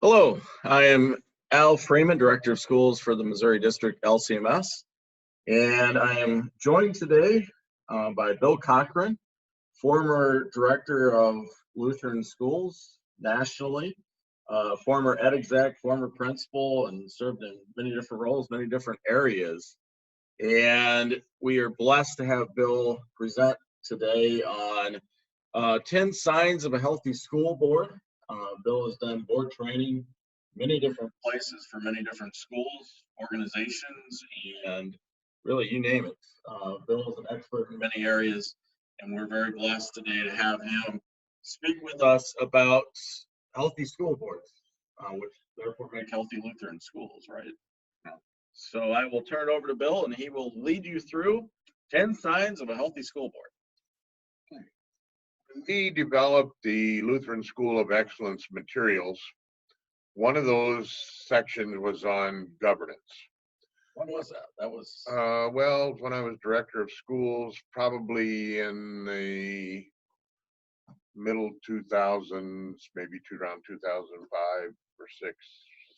Hello, I am Al Freeman, Director of Schools for the Missouri District LCMS, and I am joined today by Bill Cochran, former Director of Lutheran Schools nationally, former ed exec, former principal, and served in many different roles, many different areas. And we are blessed to have Bill present today on 10 signs of a healthy school board. Bill has done board training many different places for many different schools, organizations, and really you name it. Bill is an expert in many areas, and we're very blessed today to have him speak with us about healthy school boards, which therefore make healthy Lutheran schools, right? So I will turn it over to Bill, and he will lead you through 10 signs of a healthy school board. We developed the Lutheran School of Excellence materials. One of those sections was on governance. When was that? That was well, when I was director of schools, probably in the middle 2000s, maybe around 2005 or 6,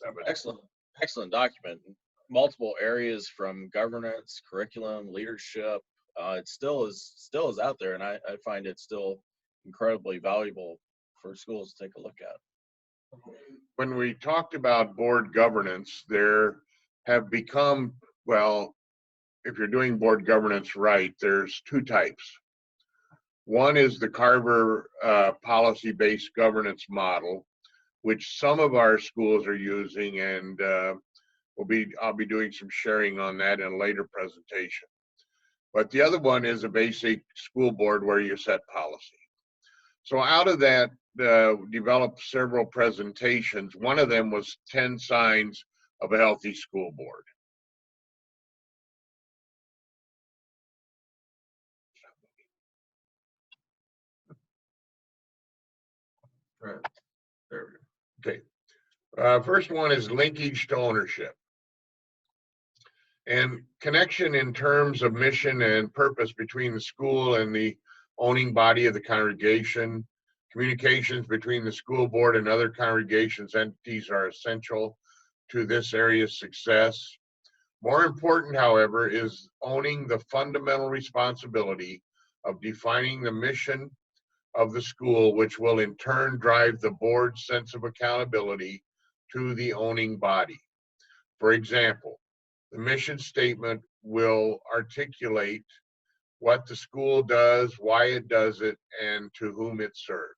7. Excellent document. Multiple areas from governance, curriculum, leadership. It still is out there, and I find it still incredibly valuable for schools to take a look at. When we talked about board governance, there have become, well, if you're doing board governance right, there's 2 types. One is the Carver policy-based governance model, which some of our schools are using, and I'll be doing some sharing on that in a later presentation. But the other one is a basic school board where you set policy. So out of that, developed several presentations. One of them was 10 signs of a healthy school board. Right. There we go. Okay. First one is linkage to ownership. And connection in terms of mission and purpose between the school and the owning body of the congregation. Communications between the school board and other congregations entities are essential to this area's success. More important, however, is owning the fundamental responsibility of defining the mission of the school, which will in turn drive the board's sense of accountability to the owning body. For example, the mission statement will articulate what the school does, why it does it, and to whom it serves.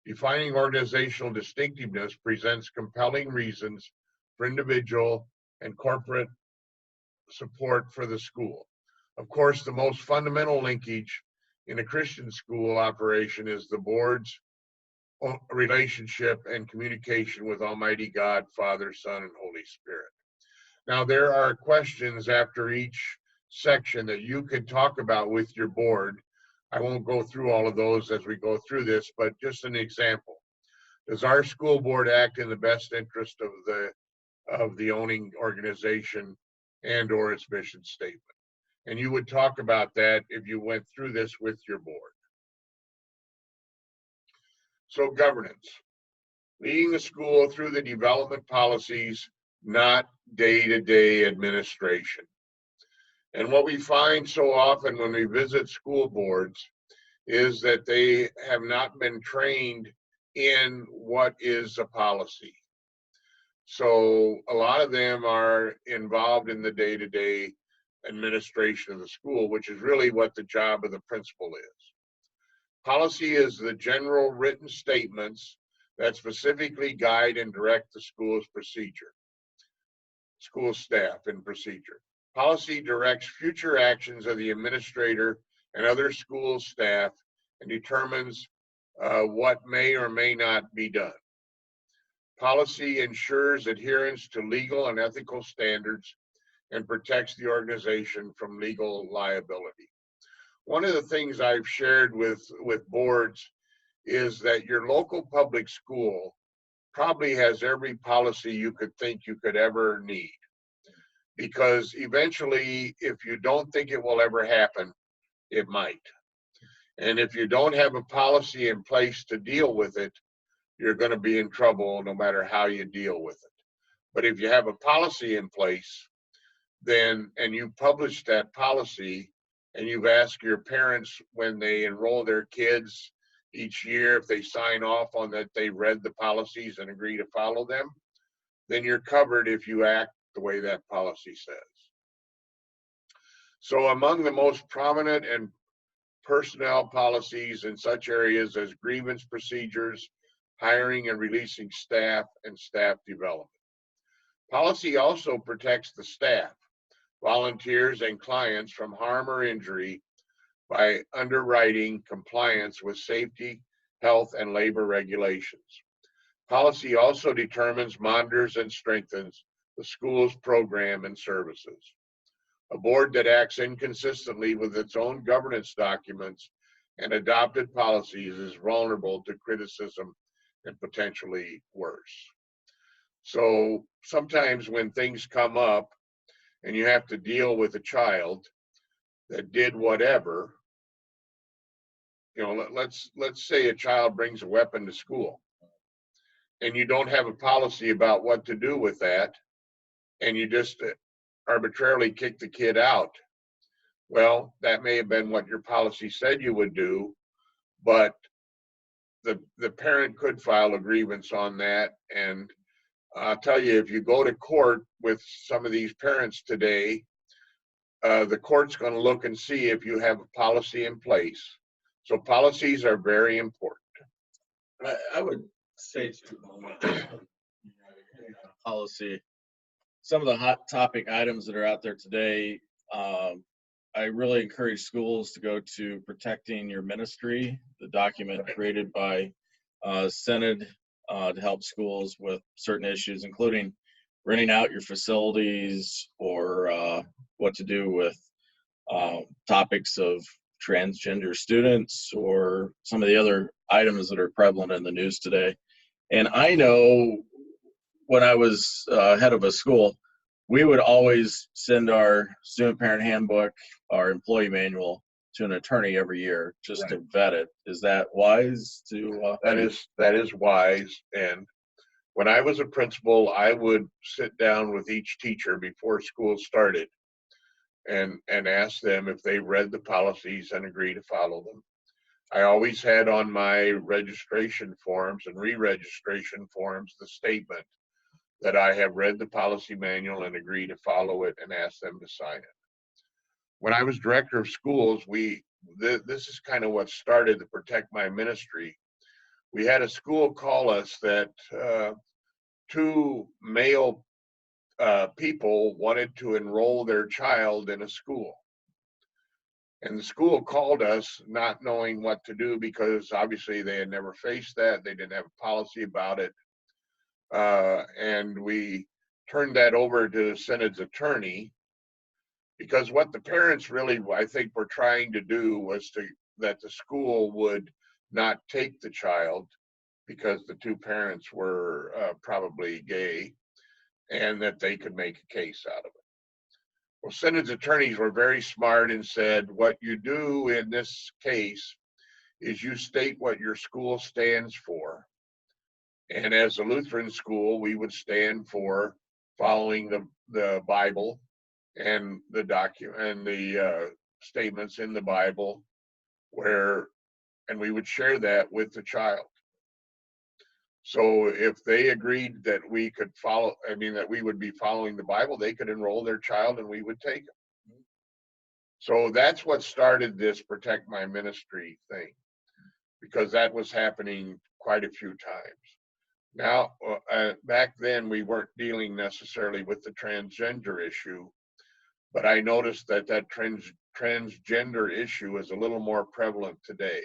Defining organizational distinctiveness presents compelling reasons for individual and corporate support for the school. Of course, the most fundamental linkage in a Christian school operation is the board's relationship and communication with Almighty God, Father, Son, and Holy Spirit. Now, there are questions after each section that you could talk about with your board. I won't go through all of those as we go through this, but just an example. Does our school board act in the best interest of the owning organization and or its mission statement? And you would talk about that if you went through this with your board. So governance, leading the school through the development policies, not day-to-day administration. And what we find so often when we visit school boards is that they have not been trained in what is a policy. So a lot of them are involved in the day-to-day administration of the school, which is really what the job of the principal is. Policy is the general written statements that specifically guide and direct the school's procedure, school staff and procedure. Policy directs future actions of the administrator and other school staff and determines what may or may not be done. Policy ensures adherence to legal and ethical standards and protects the organization from legal liability. One of the things I've shared with boards is that your local public school probably has every policy you could think you could ever need. Because eventually, if you don't think it will ever happen, it might. And if you don't have a policy in place to deal with it, you're going to be in trouble no matter how you deal with it. But if you have a policy in place, then, and you publish that policy, and you've asked your parents when they enroll their kids each year, if they sign off on that they read the policies and agree to follow them, then you're covered if you act the way that policy says. So among the most prominent and personnel policies in such areas as grievance procedures, hiring and releasing staff, and staff development. Policy also protects the staff, volunteers, and clients from harm or injury by underwriting compliance with safety, health, and labor regulations. Policy also determines, monitors, and strengthens the school's program and services. A board that acts inconsistently with its own governance documents and adopted policies is vulnerable to criticism and potentially worse. So sometimes when things come up and you have to deal with a child that did whatever, let's say a child brings a weapon to school and you don't have a policy about what to do with that, and you just arbitrarily kick the kid out. Well, that may have been what your policy said you would do, but the parent could file a grievance on that. And I'll tell you, if you go to court with some of these parents today, the court's going to look and see if you have a policy in place. So policies are very important. I would say to policy, some of the hot topic items that are out there today, I really encourage schools to go to Protecting Your Ministry, the document created by Synod to help schools with certain issues, including renting out your facilities, or what to do with topics of transgender students, or some of the other items that are prevalent in the news today. And I know when I was head of a school, we would always send our student parent handbook, our employee manual, to an attorney every year just to vet it. Is that wise to? That is wise. And when I was a principal, I would sit down with each teacher before school started and ask them if they read the policies and agree to follow them. I always had on my registration forms and re-registration forms the statement that I have read the policy manual and agree to follow it, and ask them to sign it. When I was director of schools, this is kind of what started to Protect My Ministry. We had a school call us that two male people wanted to enroll their child in a school. And the school called us not knowing what to do, because obviously they had never faced that. They didn't have a policy about it. And we turned that over to the Synod's attorney, because what the parents really, I think, were trying to do was that the school would not take the child because the two parents were probably gay, and that they could make a case out of it. Well, Synod's attorneys were very smart and said, what you do in this case is you state what your school stands for. And as a Lutheran school, we would stand for following the Bible and the statements in the Bible, and we would share that with the child. So if they agreed that we could that we would be following the Bible, they could enroll their child and we would take them. So that's what started this Protect My Ministry thing, because that was happening quite a few times. Now, back then we weren't dealing necessarily with the transgender issue, but I noticed that transgender issue is a little more prevalent today.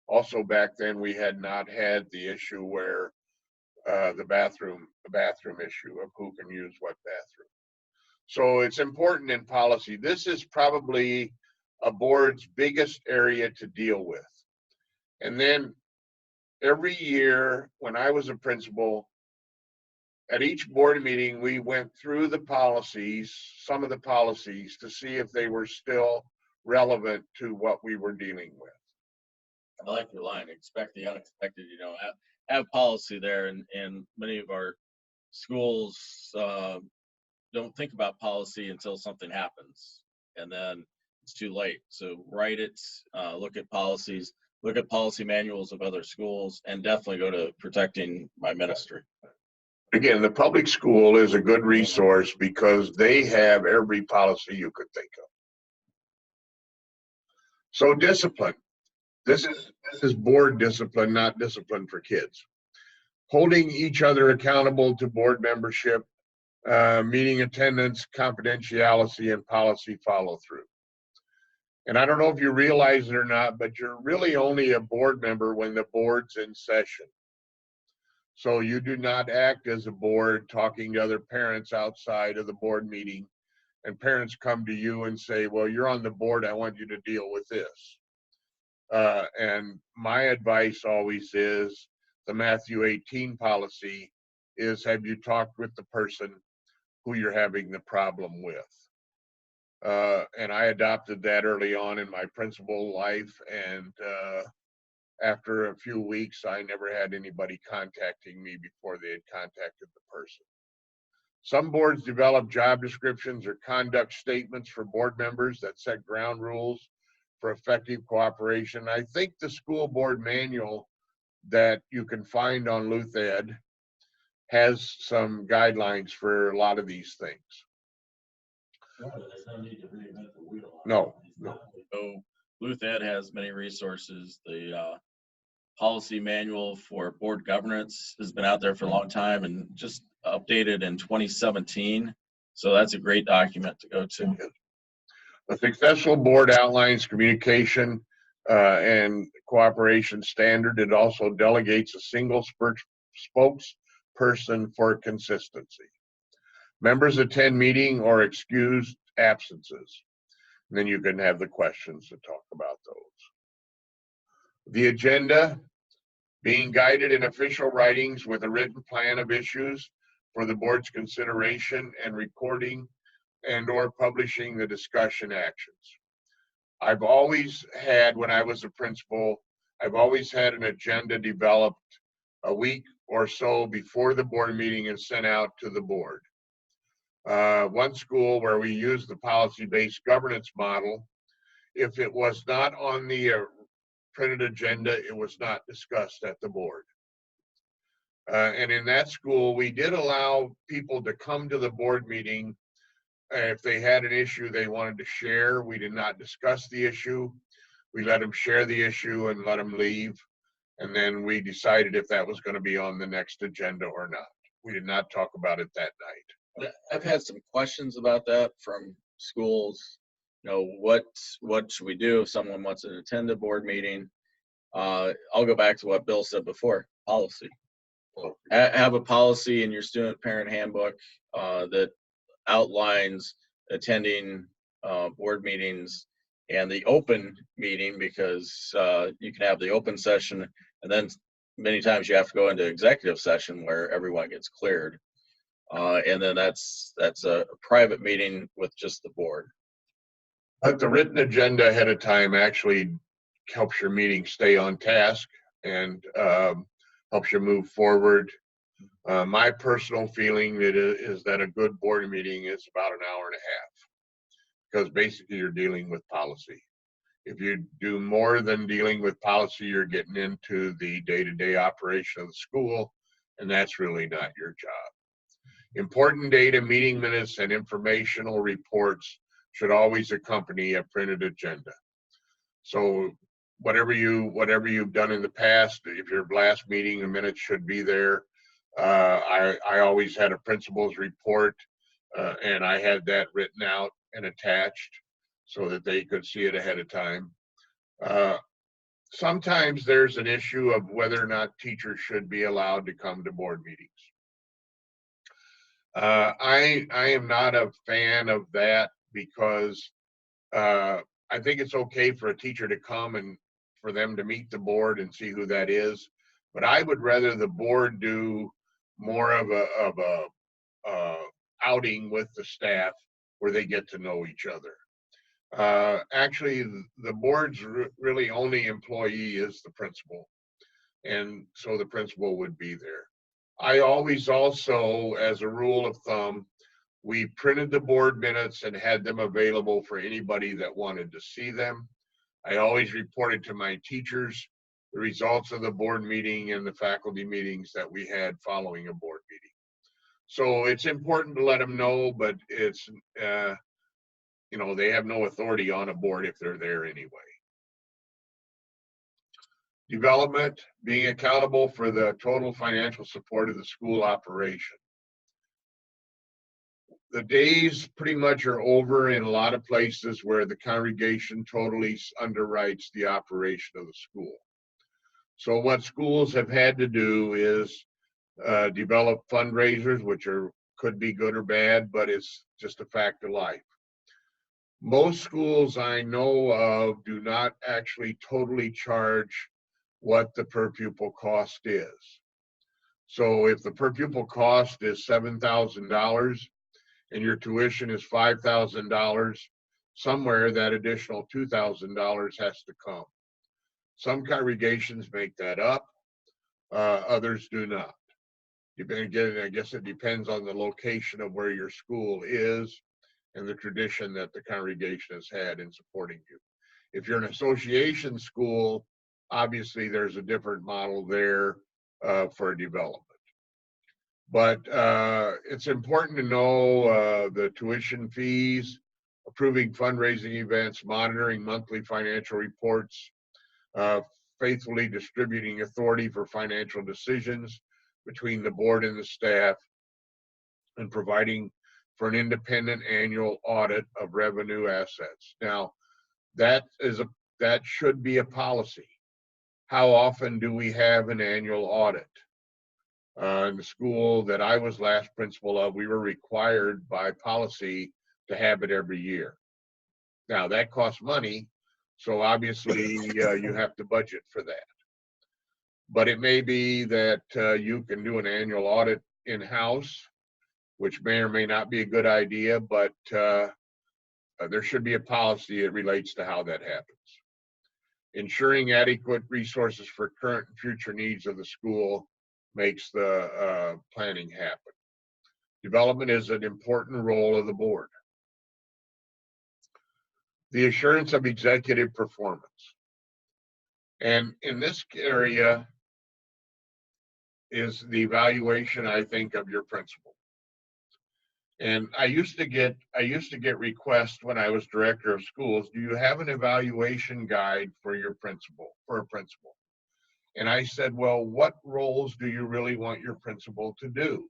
Also, back then we had not had the issue where the bathroom issue of who can use what bathroom. So it's important in policy. This is probably a board's biggest area to deal with. And then every year when I was a principal, at each board meeting, we went through the policies, some of the policies, to see if they were still relevant to what we were dealing with. I like your line, expect the unexpected. have policy there, and many of our schools don't think about policy until something happens, and then it's too late. So write it, look at policies, look at policy manuals of other schools, and definitely go to Protecting My Ministry. Again, the public school is a good resource because they have every policy you could think of. So discipline. This is board discipline, not discipline for kids. Holding each other accountable to board membership, meeting attendance, confidentiality, and policy follow through. And I don't know if you realize it or not, but you're really only a board member when the board's in session. So you do not act as a board talking to other parents outside of the board meeting, and parents come to you and say, well, you're on the board, I want you to deal with this. And my advice always is the Matthew 18 policy is, have you talked with the person who you're having the problem with? And I adopted that early on in my principal life, and after a few weeks, I never had anybody contacting me before they had contacted the person. Some boards develop job descriptions or conduct statements for board members that set ground rules for effective cooperation. I think the school board manual that you can find on LuthEd has some guidelines for a lot of these things. There's no need to reinvent the wheel. No. So LuthEd has many resources. The policy manual for board governance has been out there for a long time and just updated in 2017. So that's a great document to go to. A successful board outlines communication and cooperation standard. It also delegates a single spokesperson for consistency. Members attend meeting or excused absences. And then you can have the questions to talk about those. The agenda, being guided in official writings with a written plan of issues for the board's consideration, and recording and or publishing the discussion actions. I've always had, when I was a principal, I've always had an agenda developed a week or so before the board meeting and sent out to the board. One school where we used the policy-based governance model, if it was not on the printed agenda, it was not discussed at the board. And in that school, we did allow people to come to the board meeting if they had an issue they wanted to share. We did not discuss the issue. We let them share the issue and let them leave. And then we decided if that was going to be on the next agenda or not. We did not talk about it that night. I've had some questions about that from schools. You know, what should we do if someone wants to attend a board meeting? I'll go back to what Bill said before, policy. Have a policy in your student parent handbook that outlines attending board meetings and the open meeting, because you can have the open session and then many times you have to go into executive session where everyone gets cleared. And then that's a private meeting with just the board. But the written agenda ahead of time actually helps your meeting stay on task and helps you move forward. My personal feeling is that a good board meeting is about an hour and a half, because basically you're dealing with policy. If you do more than dealing with policy, you're getting into the day-to-day operation of the school, and that's really not your job. Important data, meeting minutes, and informational reports should always accompany a printed agenda. So whatever you've done in the past, if your last meeting, the minutes should be there. I always had a principal's report, and I had that written out and attached so that they could see it ahead of time. Sometimes there's an issue of whether or not teachers should be allowed to come to board meetings. I am not a fan of that, because I think it's okay for a teacher to come and for them to meet the board and see who that is. But I would rather the board do more of a outing with the staff where they get to know each other. Actually, the board's really only employee is the principal. and so the principal would be there. I always also, as a rule of thumb, we printed the board minutes and had them available for anybody that wanted to see them. I always reported to my teachers the results of the board meeting and the faculty meetings that we had following a board meeting. So it's important to let them know, but it's, they have no authority on a board if they're there anyway. Development, being accountable for the total financial support of the school operation. The days pretty much are over in a lot of places where the congregation totally underwrites the operation of the school. So what schools have had to do is develop fundraisers, which could be good or bad, but it's just a fact of life. Most schools I know of do not actually totally charge what the per pupil cost is. So if the per pupil cost is $7,000 and your tuition is $5,000, somewhere that additional $2,000 has to come. Some congregations make that up, others do not. Again, I guess it depends on the location of where your school is and the tradition that the congregation has had in supporting you. If you're an association school, obviously there's a different model there for development. But it's important to know the tuition fees, approving fundraising events, monitoring monthly financial reports, faithfully distributing authority for financial decisions between the board and the staff, and providing for an independent annual audit of revenue assets. Now, that should be a policy. How often do we have an annual audit? In the school that I was last principal of, we were required by policy to have it every year. Now, that costs money, so obviously you have to budget for that. But it may be that you can do an annual audit in-house, which may or may not be a good idea, but there should be a policy that relates to how that happens. Ensuring adequate resources for current and future needs of the school makes the planning happen. Development is an important role of the board. The assurance of executive performance. And in this area is the evaluation, I think, of your principal. And I used to get requests when I was director of schools, do you have an evaluation guide for your principal, for a principal? And I said, well, what roles do you really want your principal to do?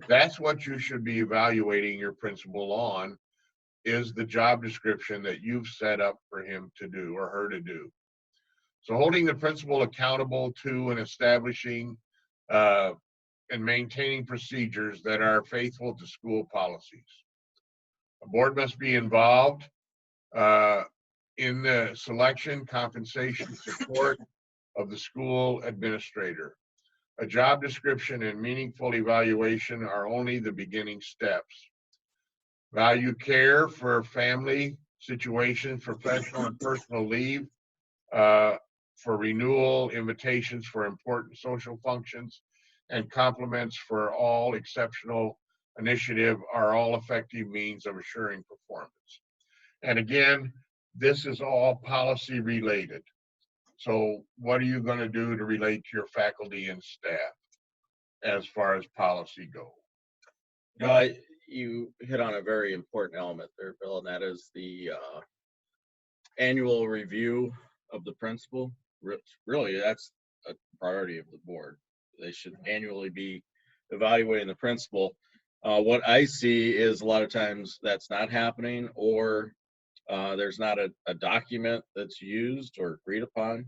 That's what you should be evaluating your principal on, is the job description that you've set up for him to do or her to do. So holding the principal accountable to and establishing and maintaining procedures that are faithful to school policies. A board must be involved in the selection, compensation, support of the school administrator. A job description and meaningful evaluation are only the beginning steps. Value care for family situations, professional and personal leave, for renewal, invitations for important social functions, and compliments for all exceptional initiative are all effective means of assuring performance. And again, this is all policy related. So what are you going to do to relate to your faculty and staff as far as policy goes? You hit on a very important element there, Bill, and that is the annual review of the principal. Really, that's a priority of the board. They should annually be evaluating the principal. What I see is a lot of times that's not happening, or there's not a document that's used or agreed upon.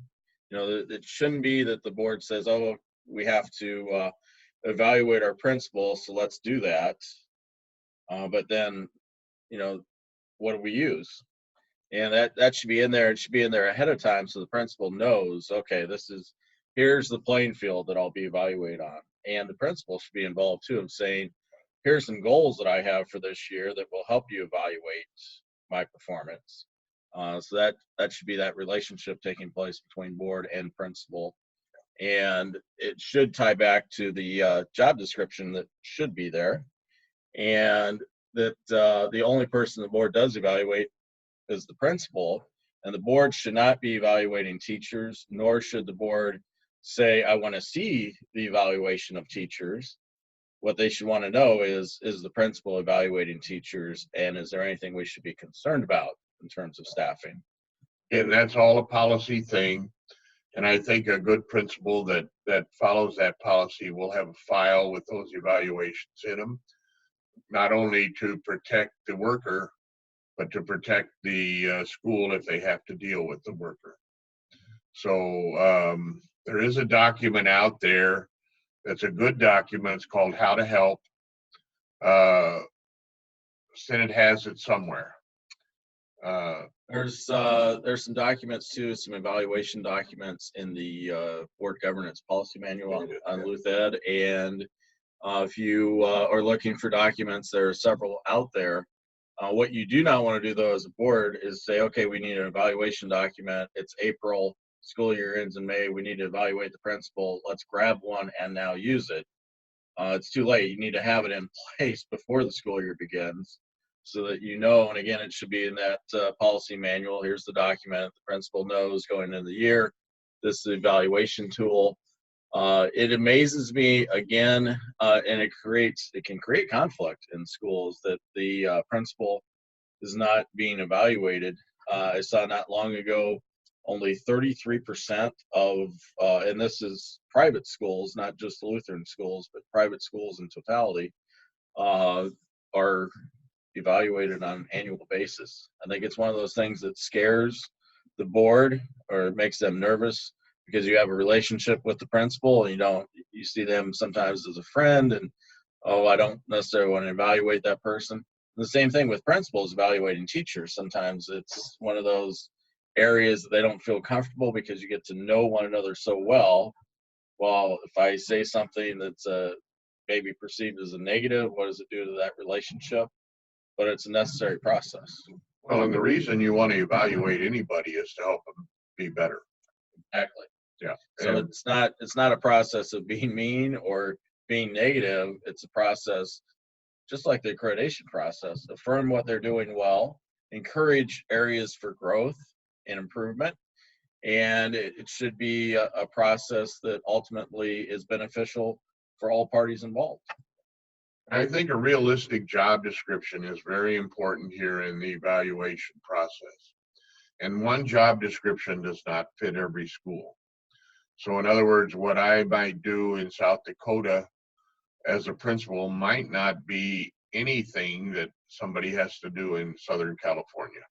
It shouldn't be that the board says, oh, we have to evaluate our principal, so let's do that. But then, what do we use? And that should be in there. It should be in there ahead of time so the principal knows, okay, here's the playing field that I'll be evaluated on. And the principal should be involved too, in saying, here's some goals that I have for this year that will help you evaluate my performance. So that should be that relationship taking place between board and principal. And it should tie back to the job description that should be there. And that the only person the board does evaluate is the principal. And the board should not be evaluating teachers, nor should the board say, I want to see the evaluation of teachers. What they should want to know is the principal evaluating teachers, and is there anything we should be concerned about in terms of staffing? And that's all a policy thing. And I think a good principal that follows that policy will have a file with those evaluations in them, not only to protect the worker, but to protect the school if they have to deal with the worker. So there is a document out there that's a good document. It's called How to Help. Senate has it somewhere. There's some documents too, some evaluation documents in the board governance policy manual on Lutheran. And if you are looking for documents, there are several out there. What you do not want to do though as a board is say, okay, we need an evaluation document. It's April, school year ends in May. We need to evaluate the principal. Let's grab one and now use it. It's too late. You need to have it in place before the school year begins, so that you know, and again, it should be in that policy manual. Here's the document. The principal knows going into the year, this is the evaluation tool. It amazes me again, and it can create conflict in schools that the principal is not being evaluated. I saw not long ago, only 33% of, and this is private schools, not just Lutheran schools, but private schools in totality, are evaluated on an annual basis. I think it's one of those things that scares the board or makes them nervous, because you have a relationship with the principal and you see them sometimes as a friend, and I don't necessarily want to evaluate that person. The same thing with principals evaluating teachers. Sometimes it's one of those areas that they don't feel comfortable because you get to know one another so well. Well, if I say something that's maybe perceived as a negative, what does it do to that relationship? But it's a necessary process. Well, and the reason you want to evaluate anybody is to help them be better. Exactly. Yeah. So it's not a process of being mean or being negative. It's a process, just like the accreditation process, affirm what they're doing well, encourage areas for growth and improvement, and it should be a process that ultimately is beneficial for all parties involved. I think a realistic job description is very important here in the evaluation process. And one job description does not fit every school. So in other words, what I might do in South Dakota as a principal might not be anything that somebody has to do in Southern California.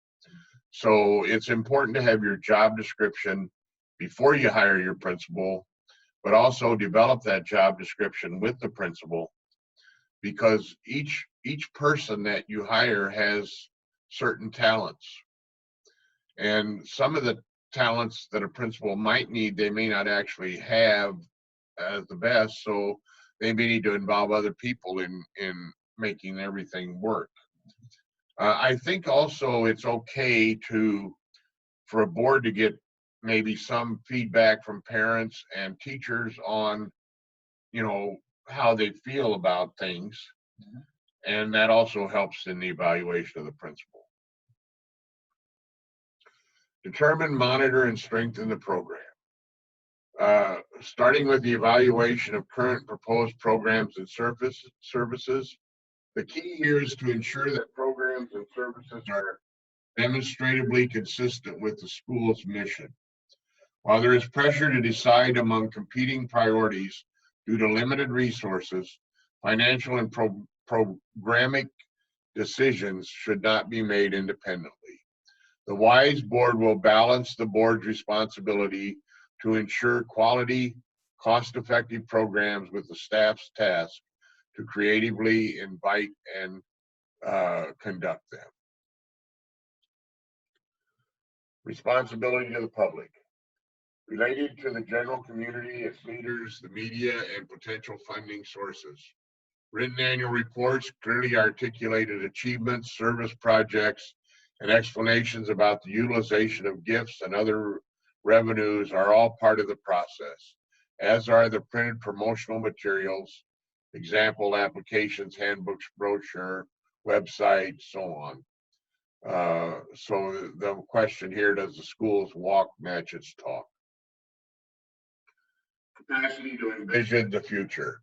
So it's important to have your job description before you hire your principal, but also develop that job description with the principal, because each person that you hire has certain talents. And some of the talents that a principal might need, they may not actually have as the best, so they may need to involve other people in making everything work. I think also it's okay for a board to get maybe some feedback from parents and teachers on, how they feel about things. And that also helps in the evaluation of the principal. Determine, monitor, and strengthen the program. Starting with the evaluation of current proposed programs and services. The key here is to ensure that programs and services are demonstrably consistent with the school's mission. While there is pressure to decide among competing priorities due to limited resources, financial and programmatic decisions should not be made independently. The WISE board will balance the board's responsibility to ensure quality, cost-effective programs with the staff's task to creatively invite and conduct them. Responsibility to the public. Related to the general community, its leaders, the media, and potential funding sources. Written annual reports, clearly articulated achievements, service projects, and explanations about the utilization of gifts and other revenues are all part of the process. as are the printed promotional materials, example applications, handbooks, brochure, website, so on. So the question here, does the school's walk match its talk? Capacity to envision the future.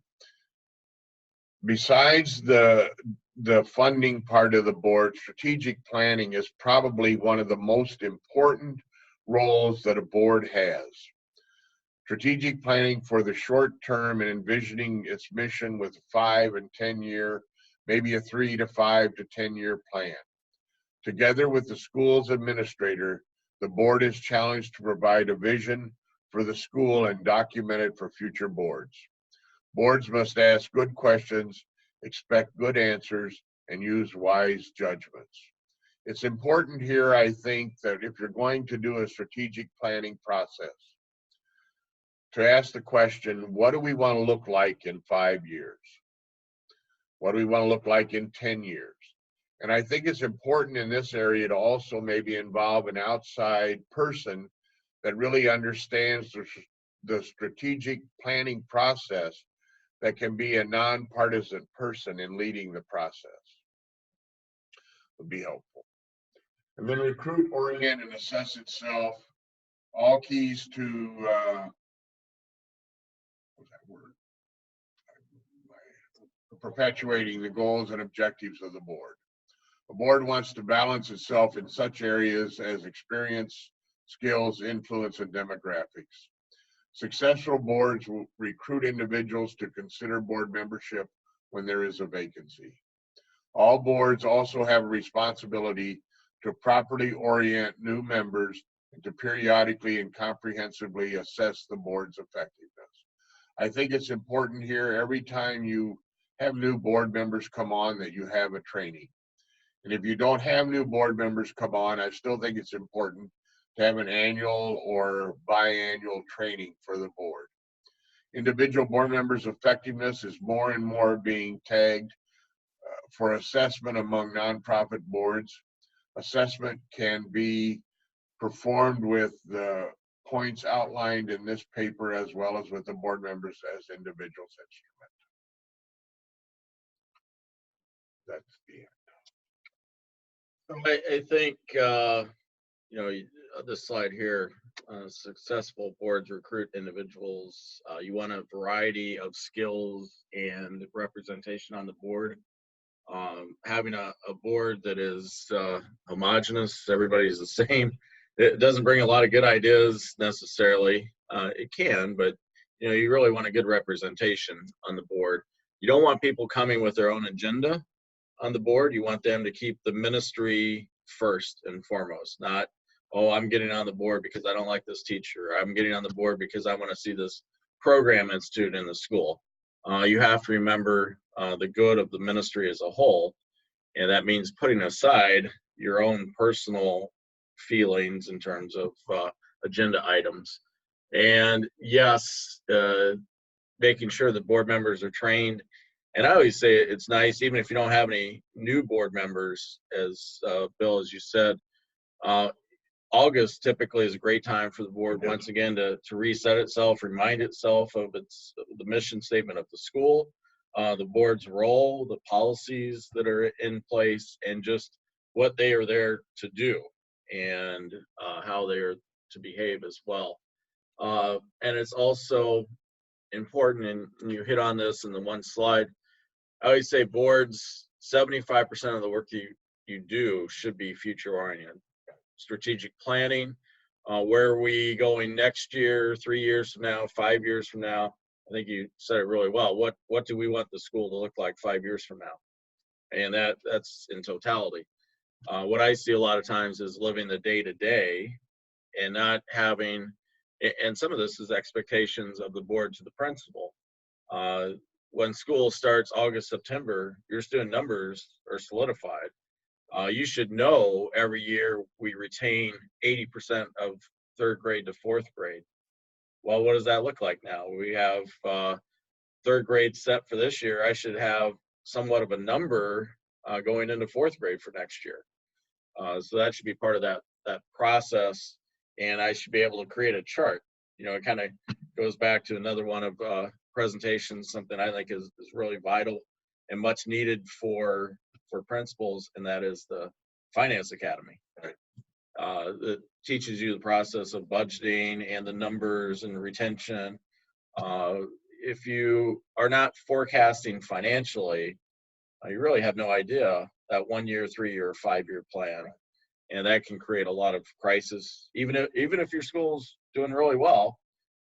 Besides the funding part of the board, strategic planning is probably one of the most important roles that a board has. Strategic planning for the short term and envisioning its mission with a 5 and 10 year, maybe a 3 to 5 to 10 year plan. Together with the school's administrator, the board is challenged to provide a vision for the school and document it for future boards. Boards must ask good questions, expect good answers, and use wise judgments. It's important here, I think, that if you're going to do a strategic planning process, to ask the question, what do we want to look like in 5 years? What do we want to look like in 10 years? And I think it's important in this area to also maybe involve an outside person that really understands the strategic planning process, that can be a nonpartisan person in leading the process. Would be helpful. And then recruit, orient, and assess itself. All keys to what's that word? Perpetuating the goals and objectives of the board. The board wants to balance itself in such areas as experience, skills, influence, and demographics. Successful boards will recruit individuals to consider board membership when there is a vacancy. All boards also have a responsibility to properly orient new members and to periodically and comprehensively assess the board's effectiveness. I think it's important here, every time you have new board members come on, that you have a training. And if you don't have new board members come on, I still think it's important to have an annual or biannual training for the board. Individual board members' effectiveness is more and more being tagged for assessment among nonprofit boards. Assessment can be performed with the points outlined in this paper, as well as with the board members as individuals instrument. That's the end. I think, this slide here, successful boards recruit individuals. You want a variety of skills and representation on the board. Having a board that is homogenous, everybody's the same, it doesn't bring a lot of good ideas necessarily. It can, but you really want a good representation on the board. You don't want people coming with their own agenda on the board. You want them to keep the ministry first and foremost, not, oh, I'm getting on the board because I don't like this teacher. I'm getting on the board because I want to see this program institute in the school. You have to remember the good of the ministry as a whole, and that means putting aside your own personal feelings in terms of agenda items. And yes, making sure that board members are trained. And I always say it's nice, even if you don't have any new board members, as Bill, as you said, August typically is a great time for the board, once again, to reset itself, remind itself of the mission statement of the school, the board's role, the policies that are in place, and just what they are there to do, and how they are to behave as well. And it's also important, and you hit on this in the one slide, I always say boards, 75% of the work you do should be future oriented. Strategic planning, where are we going next year, 3 years from now, 5 years from now? I think you said it really well. What do we want the school to look like 5 years from now? And that's in totality. What I see a lot of times is living the day to day and not having, and some of this is expectations of the board to the principal. When school starts August, September, your student numbers are solidified. You should know every year we retain 80% of third grade to fourth grade. Well, what does that look like now? We have third grade set for this year. I should have somewhat of a number going into fourth grade for next year. So that should be part of that process. And I should be able to create a chart. It kind of goes back to another one of presentations, something I think is really vital and much needed for principals, and that is the Finance Academy. Right. That teaches you the process of budgeting and the numbers and retention. If you are not forecasting financially, you really have no idea that 1 year, 3 year, 5 year plan, and that can create a lot of crisis. Even if your school's doing really well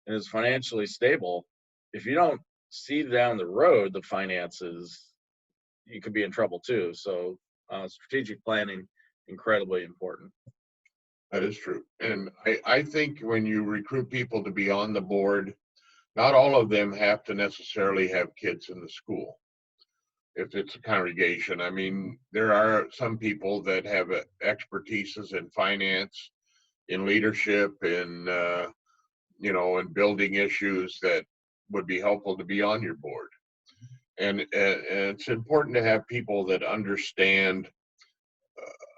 and is financially stable, if you don't see down the road the finances, you could be in trouble too. So strategic planning, incredibly important. That is true. And I think when you recruit people to be on the board, not all of them have to necessarily have kids in the school. If it's a congregation, I mean, there are some people that have expertises in finance, in leadership, in in building issues that would be helpful to be on your board. And it's important to have people that understand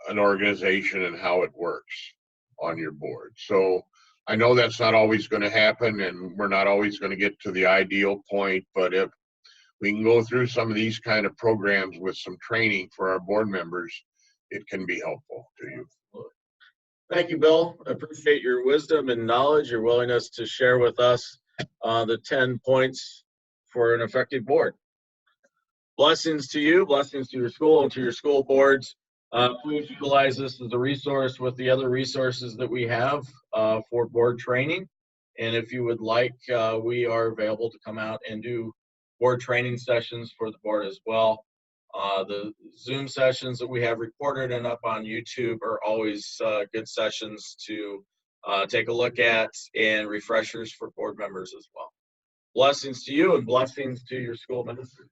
an organization and how it works on your board. So I know that's not always going to happen, and we're not always going to get to the ideal point, but if we can go through some of these kind of programs with some training for our board members, it can be helpful to you. Thank you, Bill. I appreciate your wisdom and knowledge, your willingness to share with us the 10 points for an effective board. Blessings to you, blessings to your school and to your school boards. Please utilize this as a resource with the other resources that we have for board training. And if you would like, we are available to come out and do board training sessions for the board as well. The Zoom sessions that we have recorded and up on YouTube are always good sessions to take a look at, and refreshers for board members as well. Blessings to you and blessings to your school ministry.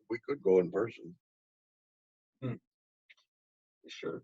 We could go in person. Sure.